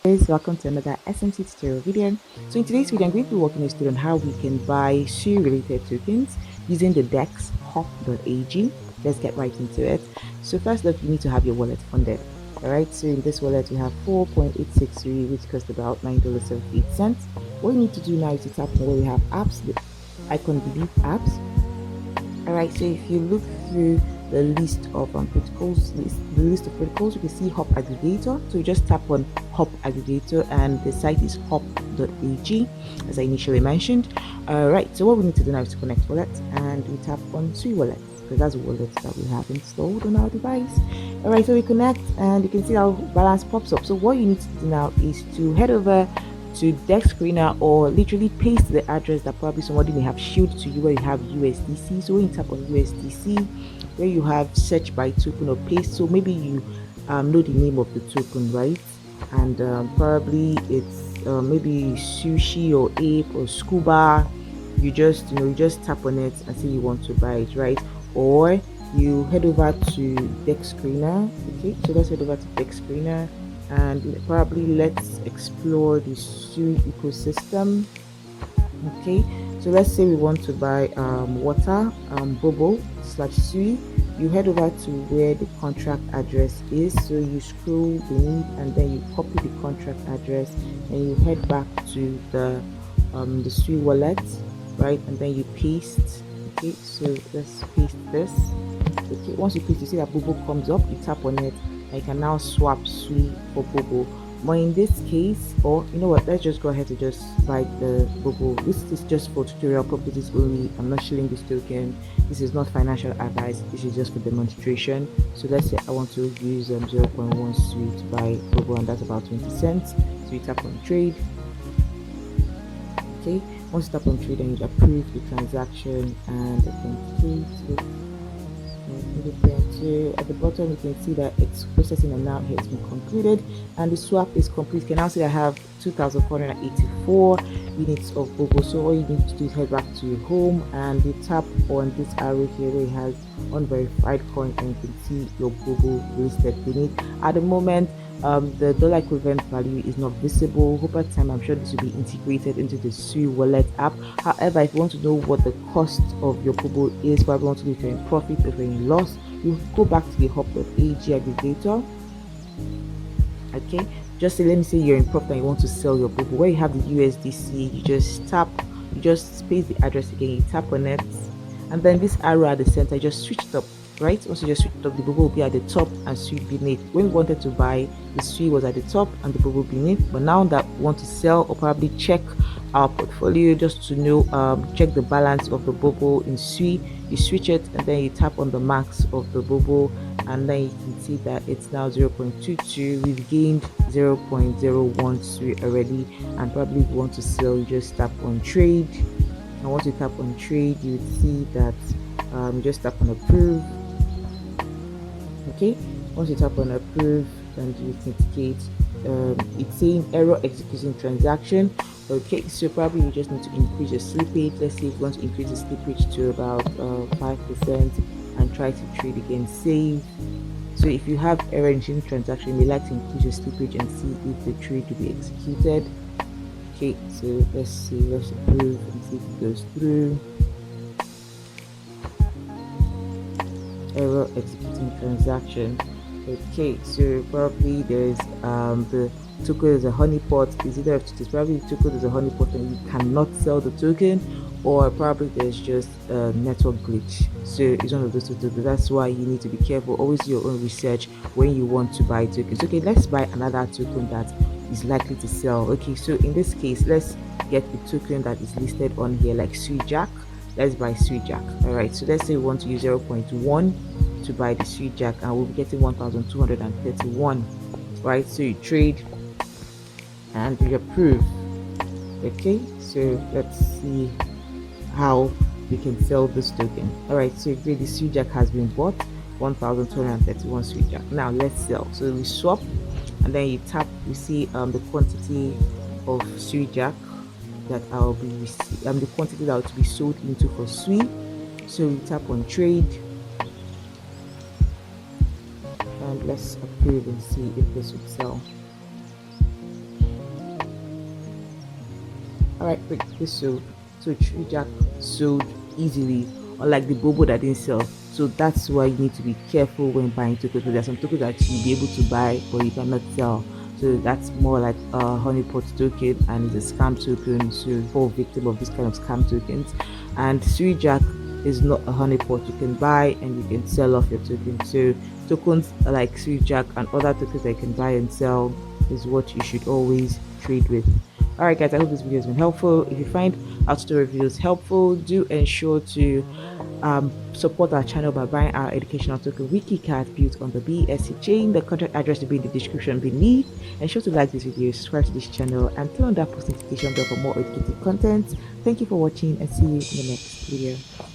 Guys, welcome to another SMC tutorial video. So in today's video, I'm going to be walking us through on how we can buy Sui-related tokens using the Dex Hop.Ag. Let's get right into it. So first off, you need to have your wallet funded. Alright, so in this wallet we have 4.86 Sui, which cost about $9.78. What you need to do now is to tap on where we have apps, the icon beneath apps. Alright, so if you look through the list of protocols, the list of protocols, you can see Hop Aggregator. So you just tap on Hop Aggregator and the site is Hop.Ag, as I initially mentioned. Alright, so what we need to do now is to connect wallet, and we tap on Sui wallet because that's the wallet that we have installed on our device. Alright, so we connect and you can see our balance pops up. So what you need to do now is to head over to Dexscreener or literally paste the address that probably somebody may have shielded to you where you have USDC. So when you tap on USDC, where you have search by token or paste, so maybe you know the name of the token, right? And probably it's maybe sushi or ape or scuba. You just tap on it and say you want to buy it, right? Or you head over to Dexscreener. Okay, so let's head over to Dexscreener and probably let's explore the Sui ecosystem. Okay, so let's say we want to buy water bubble / Sui. You head over to where the contract address is, so you scroll beneath and then you copy the contract address and you head back to the Sui wallet, right? And then you paste. Okay, so let's paste this. Okay, once you paste, you see that bubble comes up, you tap on it. I can now swap Sui for Bobo. But in this case, or you know what, let's just go ahead to just buy the Bobo. This is just for tutorial purposes only. I'm not shilling this token. This is not financial advice. This is just for demonstration. So let's say I want to use 0.1 Sui to buy Bobo, and that's about 20 cents. So you tap on trade. Okay, once you tap on trade, and you approve the transaction and authenticate. At the bottom you can see that it's processing and now it's been concluded and the swap is complete. You can now see I have 2,484 units of Bobo. So all you need to do is head back to your home and you tap on this arrow here where it has unverified coin and you can see your Bobo listed beneath. At the moment the dollar equivalent value is not visible. Over time I'm sure this will be integrated into the Sui wallet app. However, if you want to know what the cost of your Bobo is, probably want to know if you're in profit or if you're in loss, you go back to the Hop.Ag aggregator. Okay, just say, let me say you're in profit and you want to sell your Bobo. Where you have the USDC, you just paste the address again, you tap on it, and then this arrow at the center, just switch it up. Right, once you just switch it up, the Bobo will be at the top and Sui beneath. When we wanted to buy, the Sui was at the top and the Bobo beneath, but now that we want to sell or probably check our portfolio just to know, check the balance of the Bobo in Sui, you switch it and then you tap on the max of the Bobo and then you can see that it's now 0.22. We've gained 0.01 Sui already, and probably if you want to sell, you just tap on trade, and once you tap on trade, you would see that you just tap on approve. Okay, once you tap on approve and you authenticate, it's saying error executing transaction. Okay, so probably you just need to increase your slippage. Let's say if you want to increase the slippage to about 5% and try to trade again, save. So if you have error in transaction, you may like to increase your slippage and see if the trade will be executed. Okay, so let's see, let's approve and see if it goes through. Error executing transaction. Okay, so probably there's the token is a honeypot. Is either it's probably the token is a honeypot and you cannot sell the token, or probably there's just a network glitch. So it's one of those two. That's why you need to be careful. Always do your own research when you want to buy tokens. Okay, let's buy another token that is likely to sell. Okay, so in this case, let's get the token that is listed on here, like Sui Jack. Let's buy Sui Jack. All right, so let's say we want to use 0.1 to buy the Sui Jack and we'll be getting 1,231. Right, so you trade and you approve. Okay, so let's see how we can sell this token. All right, so the Sui Jack has been bought, 1,231 Sui Jack. Now let's sell. So we swap and then you tap, you see the quantity of Sui Jack that I'll be the quantity that will be sold into for Sui. So we tap on trade and let's approve and see if this would sell. All right, quick, this sold. So Sui Jack sold easily, unlike the Bobo that didn't sell. So that's why you need to be careful when buying tokens. There are some tokens that you'll be able to buy, but you cannot sell. So that's more like a honeypot token and it's a scam token. So you fall victim of this kind of scam tokens. And Sui Jack is not a honeypot. You can buy and you can sell off your token. So tokens like Sui Jack and other tokens that you can buy and sell is what you should always trade with. All right, guys, I hope this video has been helpful. If you find our tutorial videos helpful, do ensure to support our channel by buying our educational token WikiCat built on the BSC chain. The contact address will be in the description beneath. Ensure to like this video, subscribe to this channel, and turn on that post notification bell for more educative content. Thank you for watching and see you in the next video.